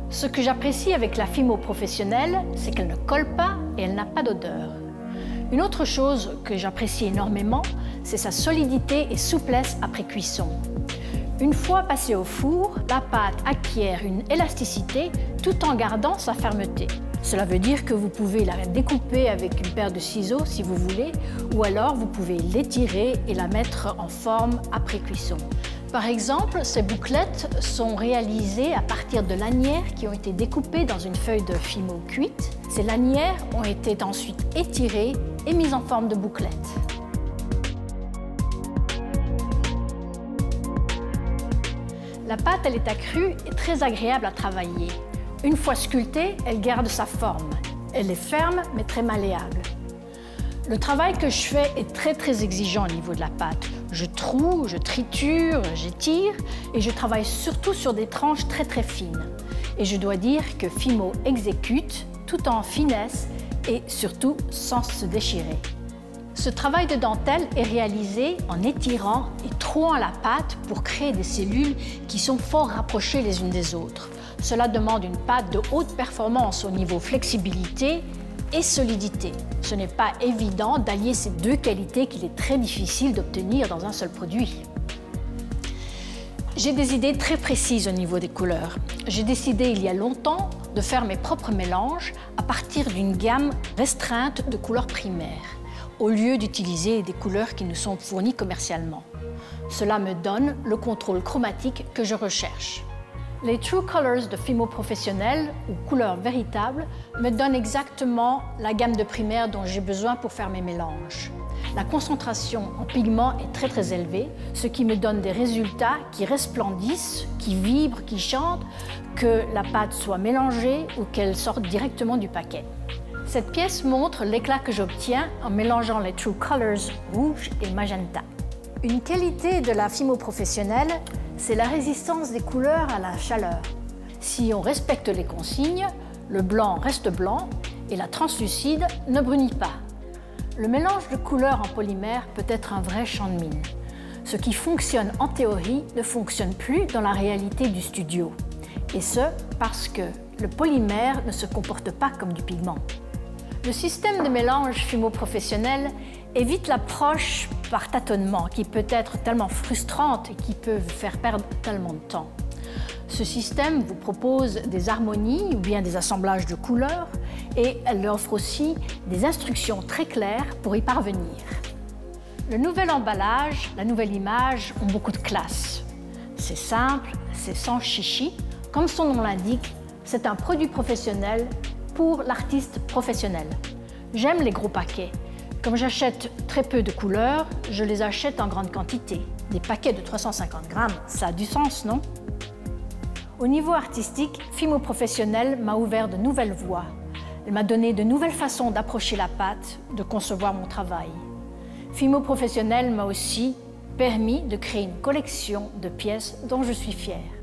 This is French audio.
Ce que j'apprécie avec la Fimo professionnelle, c'est qu'elle ne colle pas et elle n'a pas d'odeur. Une autre chose que j'apprécie énormément, c'est sa solidité et souplesse après cuisson. Une fois passée au four, la pâte acquiert une élasticité tout en gardant sa fermeté. Cela veut dire que vous pouvez la découper avec une paire de ciseaux si vous voulez, ou alors vous pouvez l'étirer et la mettre en forme après cuisson. Par exemple, ces bouclettes sont réalisées à partir de lanières qui ont été découpées dans une feuille de Fimo cuite. Ces lanières ont été ensuite étirées et mises en forme de bouclettes. La pâte, elle est accrue et très agréable à travailler. Une fois sculptée, elle garde sa forme. Elle est ferme mais très malléable. Le travail que je fais est très exigeant au niveau de la pâte. Je troue, je triture, j'étire et je travaille surtout sur des tranches très fines. Et je dois dire que Fimo exécute tout en finesse et surtout sans se déchirer. Ce travail de dentelle est réalisé en étirant et trouant la pâte pour créer des cellules qui sont fort rapprochées les unes des autres. Cela demande une pâte de haute performance au niveau flexibilité et solidité. Ce n'est pas évident d'allier ces deux qualités qu'il est très difficile d'obtenir dans un seul produit. J'ai des idées très précises au niveau des couleurs. J'ai décidé il y a longtemps de faire mes propres mélanges à partir d'une gamme restreinte de couleurs primaires, au lieu d'utiliser des couleurs qui nous sont fournies commercialement. Cela me donne le contrôle chromatique que je recherche. Les True Colors de Fimo professionnelle, ou couleurs véritables, me donnent exactement la gamme de primaires dont j'ai besoin pour faire mes mélanges. La concentration en pigments est très élevée, ce qui me donne des résultats qui resplendissent, qui vibrent, qui chantent, que la pâte soit mélangée ou qu'elle sorte directement du paquet. Cette pièce montre l'éclat que j'obtiens en mélangeant les True Colors rouge et magenta. Une qualité de la Fimo professionnelle, c'est la résistance des couleurs à la chaleur. Si on respecte les consignes, le blanc reste blanc et la translucide ne brunit pas. Le mélange de couleurs en polymère peut être un vrai champ de mine. Ce qui fonctionne en théorie ne fonctionne plus dans la réalité du studio. Et ce, parce que le polymère ne se comporte pas comme du pigment. Le système de mélange Fimo professionnel évite l'approche par tâtonnement qui peut être tellement frustrante et qui peut vous faire perdre tellement de temps. Ce système vous propose des harmonies ou bien des assemblages de couleurs et elle offre aussi des instructions très claires pour y parvenir. Le nouvel emballage, la nouvelle image ont beaucoup de classe. C'est simple, c'est sans chichi. Comme son nom l'indique, c'est un produit professionnel pour l'artiste professionnel. J'aime les gros paquets. Comme j'achète très peu de couleurs, je les achète en grande quantité. Des paquets de 350 grammes, ça a du sens, non? Au niveau artistique, Fimo professionnelle m'a ouvert de nouvelles voies. Elle m'a donné de nouvelles façons d'approcher la pâte, de concevoir mon travail. Fimo professionnelle m'a aussi permis de créer une collection de pièces dont je suis fière.